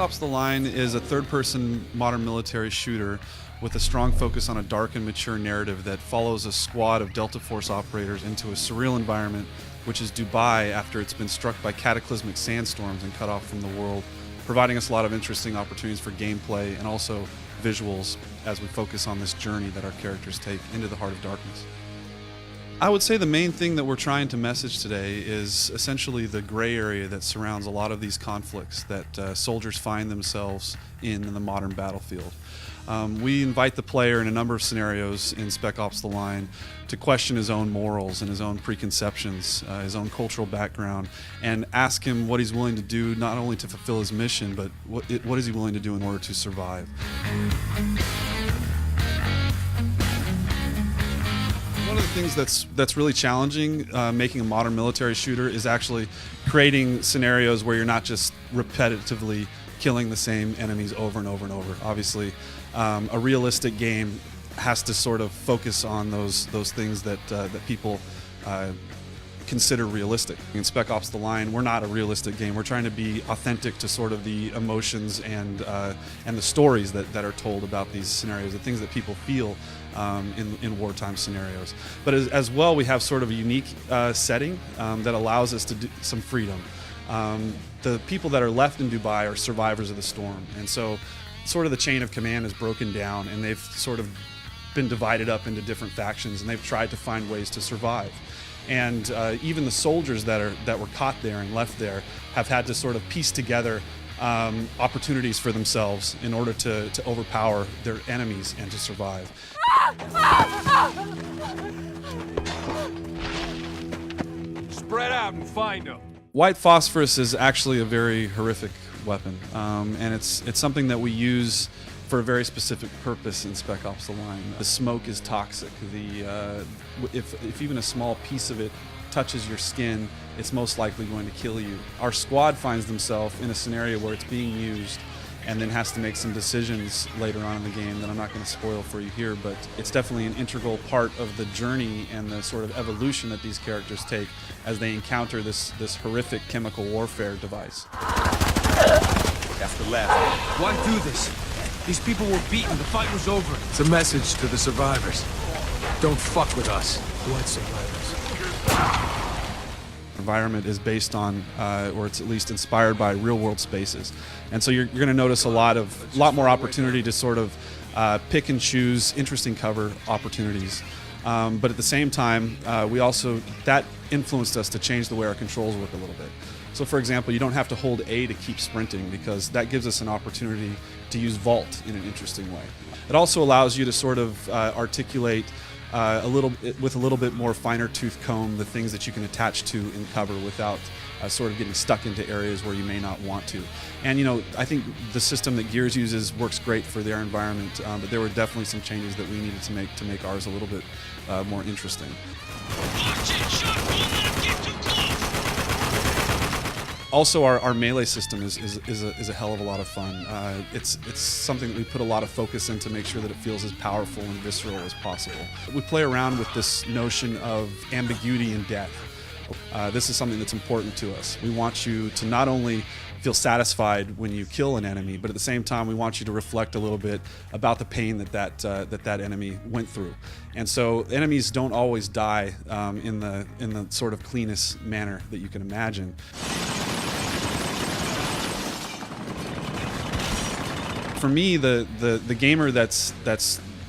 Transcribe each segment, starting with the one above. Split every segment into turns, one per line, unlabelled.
Ops: The Line is a third-person modern military shooter with a strong focus on a dark and mature narrative that follows a squad of Delta Force operators into a surreal environment, which is Dubai after it's been struck by cataclysmic sandstorms and cut off from the world, providing us a lot of interesting opportunities for gameplay and also visuals as we focus on this journey that our characters take into the heart of darkness. I would say the main thing that we're trying to message today is essentially the gray area that surrounds a lot of these conflicts that soldiers find themselves in the modern battlefield. We invite the player in a number of scenarios in Spec Ops: The Line to question his own morals and his own preconceptions, his own cultural background, and ask him what he's willing to do not only to fulfill his mission, but what is he willing to do in order to survive. One of the things that's really challenging making a modern military shooter is actually creating scenarios where you're not just repetitively killing the same enemies over and over and over. Obviously, a realistic game has to sort of focus on those things that people consider realistic. In Spec Ops: The Line, we're not a realistic game. We're trying to be authentic to sort of the emotions and the stories that are told about these scenarios, the things that people feel in wartime scenarios. But as well, we have sort of a unique setting that allows us to do some freedom. The people that are left in Dubai are survivors of the storm, and so sort of the chain of command is broken down, and they've sort of been divided up into different factions, and they've tried to find ways to survive. And even the soldiers that were caught there and left there have had to sort of piece together opportunities for themselves in order to overpower their enemies and to survive.
Spread out and find them.
White phosphorus is actually a very horrific weapon, and it's something that we use for a very specific purpose in Spec Ops: The Line. The smoke is toxic. If even a small piece of it touches your skin, it's most likely going to kill you. Our squad finds themselves in a scenario where it's being used and then has to make some decisions later on in the game that I'm not going to spoil for you here, but it's definitely an integral part of the journey and the sort of evolution that these characters take as they encounter this horrific chemical warfare device.
That's the last. Why do this? These people were beaten. The fight was over.
It's a message to the survivors. Don't fuck with us.
What survivors?
Environment is based on, or it's at least inspired by, real-world spaces, and so you're going to notice a lot more opportunity to sort of pick and choose interesting cover opportunities. But at the same time, that influenced us to change the way our controls work a little bit. So, for example, you don't have to hold A to keep sprinting because that gives us an opportunity to use Vault in an interesting way. It also allows you to sort of articulate with a little bit more finer tooth comb the things that you can attach to in cover without sort of getting stuck into areas where you may not want to. And I think the system that Gears uses works great for their environment, but there were definitely some changes that we needed to make ours a little bit more interesting. Also, our melee system is a hell of a lot of fun. It's something that we put a lot of focus in to make sure that it feels as powerful and visceral as possible. We play around with this notion of ambiguity and death. This is something that's important to us. We want you to not only feel satisfied when you kill an enemy, but at the same time we want you to reflect a little bit about the pain that enemy went through. And so enemies don't always die in the sort of cleanest manner that you can imagine. For me, the gamer that's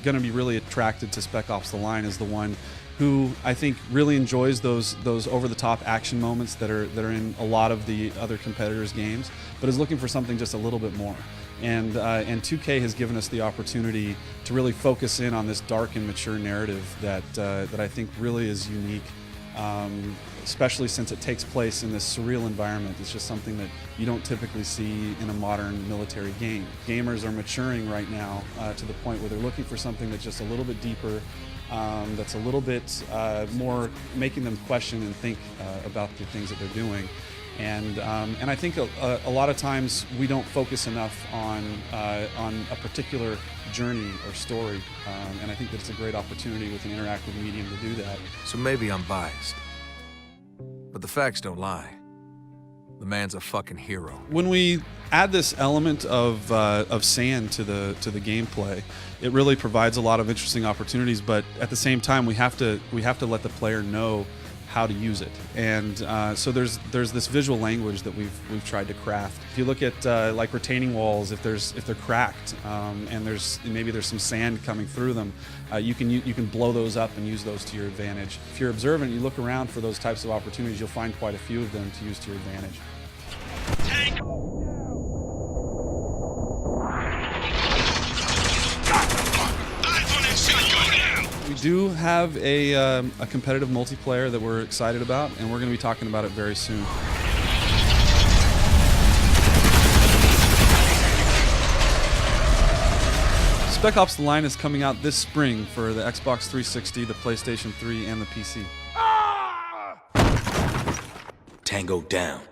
going to be really attracted to Spec Ops: The Line is the one who I think really enjoys those over-the-top action moments that are in a lot of the other competitors' games, but is looking for something just a little bit more. And 2K has given us the opportunity to really focus in on this dark and mature narrative that I think really is unique. Especially since it takes place in this surreal environment. It's just something that you don't typically see in a modern military game. Gamers are maturing right now to the point where they're looking for something that's just a little bit deeper, that's a little bit more making them question and think about the things that they're doing. And I think a lot of times we don't focus enough on a particular journey or story, and I think that it's a great opportunity with an interactive medium to do that.
So maybe I'm biased, but the facts don't lie. The man's a fucking hero.
When we add this element of sand to the gameplay, it really provides a lot of interesting opportunities. But at the same time, we have to let the player know how to use it, and so there's this visual language that we've tried to craft. If you look at like retaining walls, if they're cracked and maybe there's some sand coming through them, you can blow those up and use those to your advantage. If you're observant, you look around for those types of opportunities, you'll find quite a few of them to use to your advantage.
Tank!
We do have a competitive multiplayer that we're excited about, and we're going to be talking about it very soon. Spec Ops: The Line is coming out this spring for the Xbox 360, the PlayStation 3, and the PC.
Tango down.